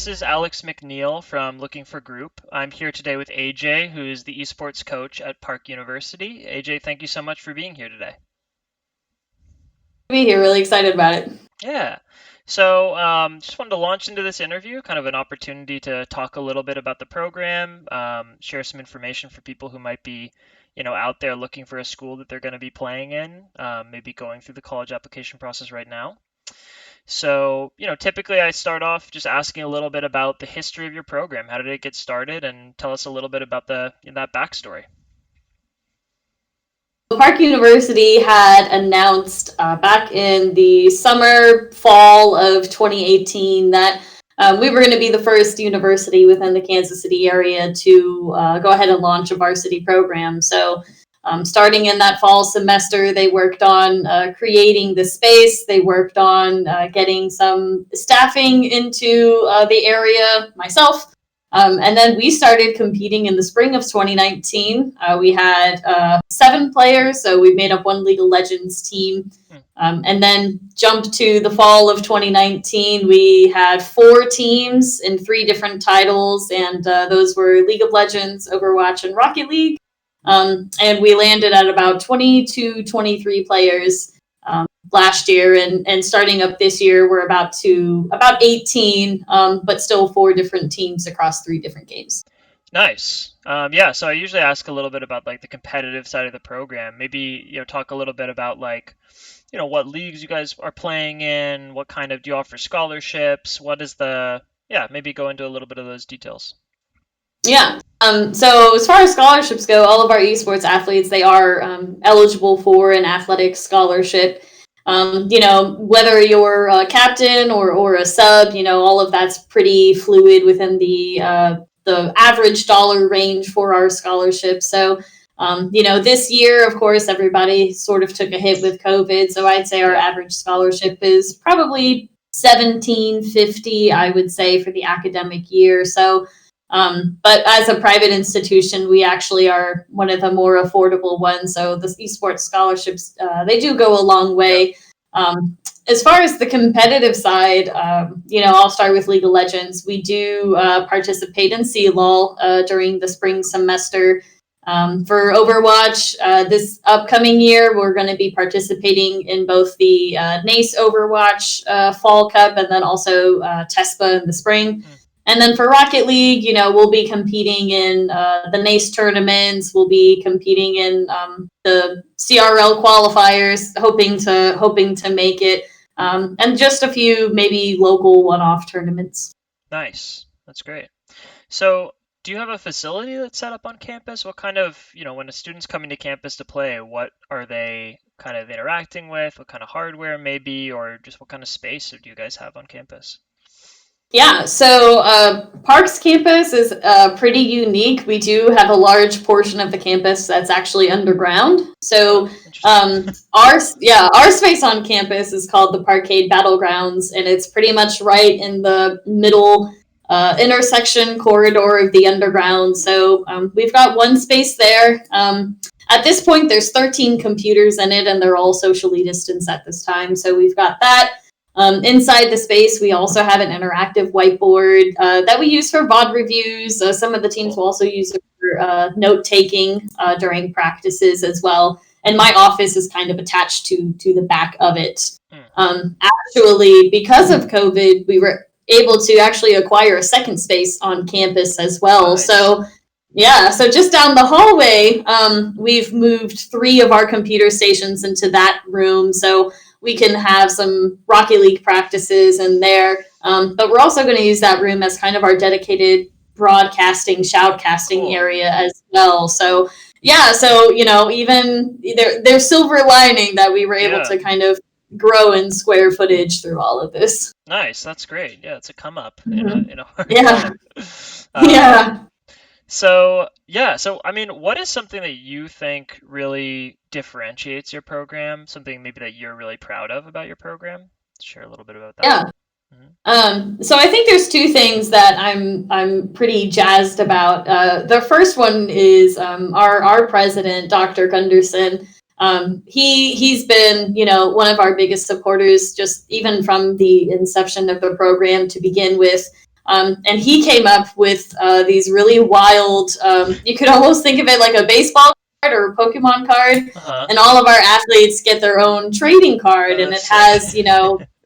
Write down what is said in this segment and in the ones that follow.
this is Alex McNeil from Looking for Group. I'm here today with AJ, who is the esports coach at Park University. AJ, thank you so much for being here today. Be here, really excited about it. Yeah. So just wanted to launch into this interview, kind of an opportunity to talk a little bit about the program, share some information for people who might be, out there looking for a school that they're going to be playing in, maybe going through the college application process right now. So, typically I start off just asking a little bit about the history of your program. How did it get started? And tell us a little bit about that backstory. Park University had announced back in the fall of 2018 that we were going to be the first university within the Kansas City area to go ahead and launch a varsity program. So starting in that fall semester, they worked on creating the space. They worked on getting some staffing into the area, myself. And then we started competing in the spring of 2019. We had 7 players, so we made up one League of Legends team. And then jumped to the fall of 2019. We had 4 teams in 3 different titles, and those were League of Legends, Overwatch, and Rocket League. And we landed at about 22, 23 players last year, and starting up this year, we're about 18, but still 4 different teams across 3 different games. Nice. Yeah, so I usually ask a little bit about like the competitive side of the program. Maybe, talk a little bit about like, what leagues you guys are playing in, what kind of, do you offer scholarships? What is maybe go into a little bit of those details. Yeah. So as far as scholarships go, all of our esports athletes, they are eligible for an athletic scholarship. Whether you're a captain or a sub, all of that's pretty fluid within the average dollar range for our scholarships. So, this year, of course, everybody sort of took a hit with COVID. So I'd say our average scholarship is probably $1,750, I would say, for the academic year. So, but as a private institution, we actually are one of the more affordable ones. So the esports scholarships, they do go a long way. As far as the competitive side, I'll start with League of Legends. We do participate in CLOL during the spring semester. For Overwatch, this upcoming year, we're going to be participating in both the NACE Overwatch Fall Cup and then also TESPA in the spring. And then for Rocket League, we'll be competing in the NACE tournaments. We'll be competing in the CRL qualifiers, hoping to make it, and just a few maybe local one-off tournaments. Nice, that's great. So, do you have a facility that's set up on campus? What kind of, when a student's coming to campus to play, what are they kind of interacting with? What kind of hardware maybe, or just what kind of space do you guys have on campus? Yeah, so Park's campus is pretty unique. We do have a large portion of the campus that's actually underground. So our space on campus is called the Parkade Battlegrounds, and it's pretty much right in the middle intersection corridor of the underground. So we've got one space there. At this point, there's 13 computers in it, and they're all socially distanced at this time. So we've got that. Inside the space, we also have an interactive whiteboard that we use for VOD reviews. Some of the teams will also use it for note-taking during practices as well. And my office is kind of attached to the back of it. Actually, because of COVID, we were able to actually acquire a second space on campus as well. Nice. So just down the hallway, we've moved 3 of our computer stations into that room. So we can have some Rocket League practices in there. But we're also going to use that room as kind of our dedicated broadcasting, shoutcasting area as well. So, even there's silver lining that we were able to kind of grow in square footage through all of this. Nice. That's great. Yeah, it's a come up in a hard time. So, I mean, what is something that you think really differentiates your program? Something maybe that you're really proud of about your program? Share a little bit about that. Yeah. So I think there's 2 things that I'm pretty jazzed about. The first one is our president, Dr. Gunderson. He's been, one of our biggest supporters, just even from the inception of the program to begin with. And he came up with these really wild, you could almost think of it like a baseball card or a Pokemon card. Uh-huh. And all of our athletes get their own trading card. Oh, And that's it sick. has,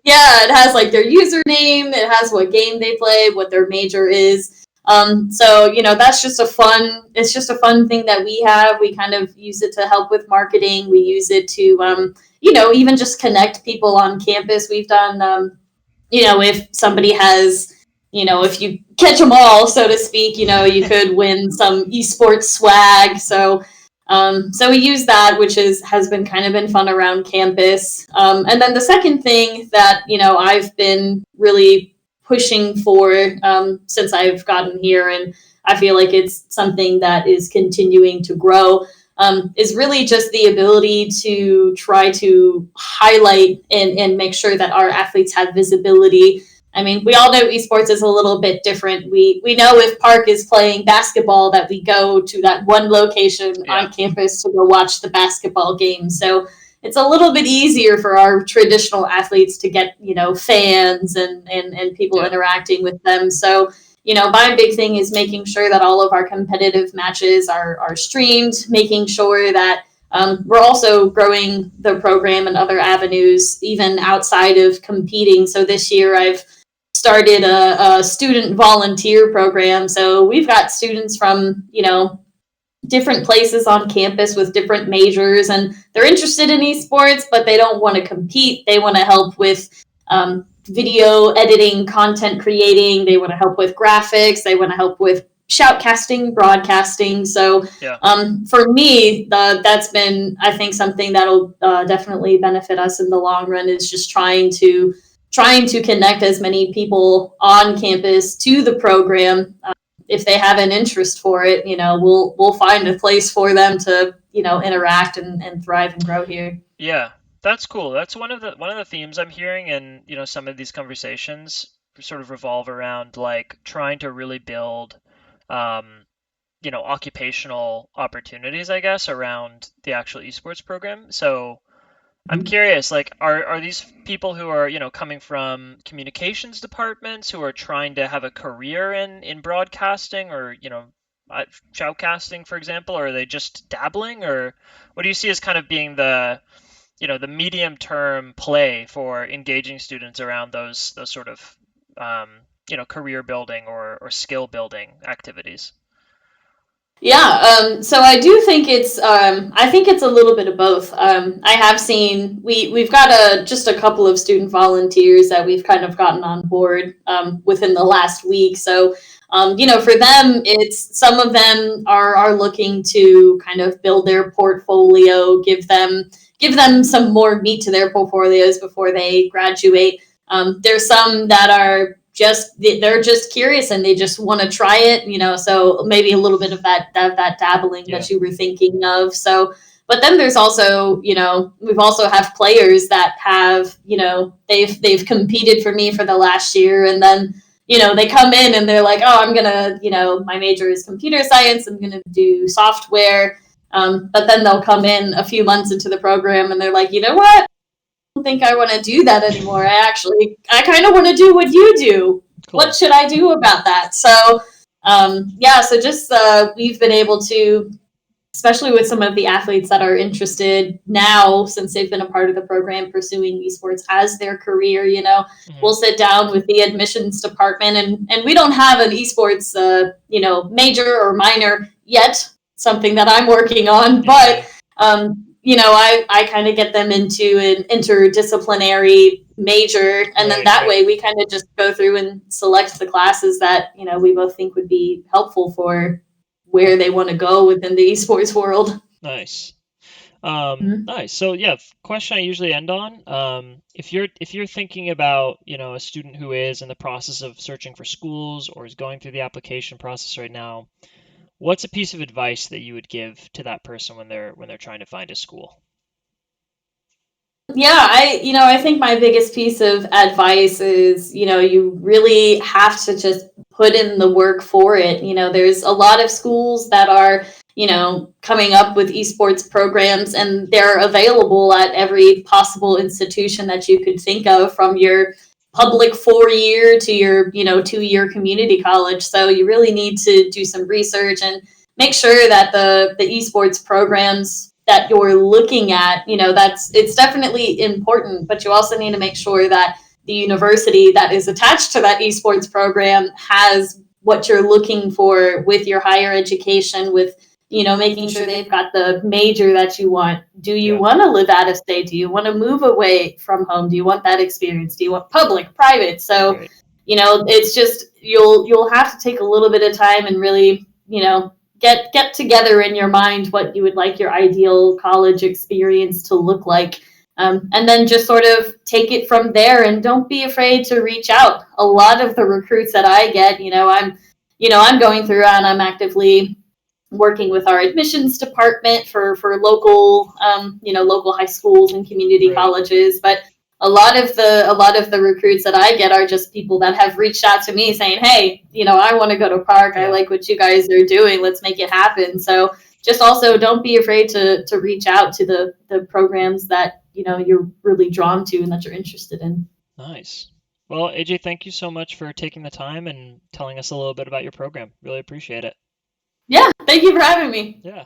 yeah, it has like their username, it has what game they play, what their major is. So, that's just it's just a fun thing that we have. We kind of use it to help with marketing. We use it to, even just connect people on campus. We've done, if somebody has, if you catch them all, so to speak, you could win some esports swag. So we use that, which has been kind of been fun around campus. And then the second thing that, I've been really pushing for since I've gotten here, and I feel like it's something that is continuing to grow, is really just the ability to try to highlight and make sure that our athletes have visibility. I mean, we all know esports is a little bit different. We know if Park is playing basketball that we go to that one location Yeah. on campus to go watch the basketball game. So it's a little bit easier for our traditional athletes to get, fans and people Yeah. interacting with them. So, my big thing is making sure that all of our competitive matches are streamed, making sure that we're also growing the program and other avenues, even outside of competing. So this year I've started a student volunteer program. So we've got students from, different places on campus with different majors, and they're interested in esports, but they don't want to compete. They want to help with video editing, content creating. They want to help with graphics. They want to help with shoutcasting, broadcasting. So Yeah. for me, that's been, I think, something that'll definitely benefit us in the long run, is just trying to connect as many people on campus to the program. If they have an interest for it, we'll find a place for them to, interact and thrive and grow here. Yeah. That's cool. That's one of the themes I'm hearing in, some of these conversations sort of revolve around like trying to really build um, occupational opportunities, I guess, around the actual esports program. So I'm curious, like, are these people who are, coming from communications departments who are trying to have a career in broadcasting or, shoutcasting, for example, or are they just dabbling, or what do you see as kind of being the medium term play for engaging students around those sort of, career building or skill building activities? Yeah, so I do think I think it's a little bit of both. I have seen we've got just a couple of student volunteers that we've kind of gotten on board within the last week. So, for them, some of them are looking to kind of build their portfolio, give them some more meat to their portfolios before they graduate. There's some that are they're just curious and they just want to try it, so maybe a little bit of that dabbling Yeah. that you were thinking of. So, but then there's also, we've also have players that have, they've competed for me for the last year, and then, they come in and they're like, oh, I'm gonna, my major is computer science, I'm gonna do software. But then they'll come in a few months into the program and they're like, you know what, think I want to do that anymore. I kind of want to do what you do. What Cool. should I do about that? So, yeah, so just we've been able to, especially with some of the athletes that are interested now, since they've been a part of the program, pursuing esports as their career, Hmm. we'll sit down with the admissions department, and we don't have an esports, major or minor yet, something that I'm working on, Yeah. but I kind of get them into an interdisciplinary major, and then Right, that right. way we kind of just go through and select the classes that we both think would be helpful for where they want to go within the esports world. Nice. Mhm. Nice. So yeah, question I usually end on, if you're thinking about, a student who is in the process of searching for schools or is going through the application process right now, what's a piece of advice that you would give to that person when they're trying to find a school? Yeah, I think my biggest piece of advice is, you really have to just put in the work for it. There's a lot of schools that are, coming up with esports programs, and they're available at every possible institution that you could think of, from your public 4 year to your 2 year community college. So you really need to do some research and make sure that the esports programs that you're looking at, that's it's definitely important, but you also need to make sure that the university that is attached to that esports program has what you're looking for with your higher education, with making sure they've got the major that you want. Do you Yeah. want to live out of state? Do you want to move away from home? Do you want that experience? Do you want public, private? So, Right. it's just you'll have to take a little bit of time and really, get together in your mind what you would like your ideal college experience to look like. And then just sort of take it from there, and don't be afraid to reach out. A lot of the recruits that I get, I'm going through and I'm actively working with our admissions department for local local high schools and community Right. colleges. But a lot of the recruits that I get are just people that have reached out to me saying, hey, I want to go to Park, I Yeah. like what you guys are doing, let's make it happen. So just also don't be afraid to reach out to the programs that you're really drawn to and that you're interested in. Nice. Well, AJ, thank you so much for taking the time and telling us a little bit about your program. Really appreciate it. Yeah, thank you for having me. Yeah.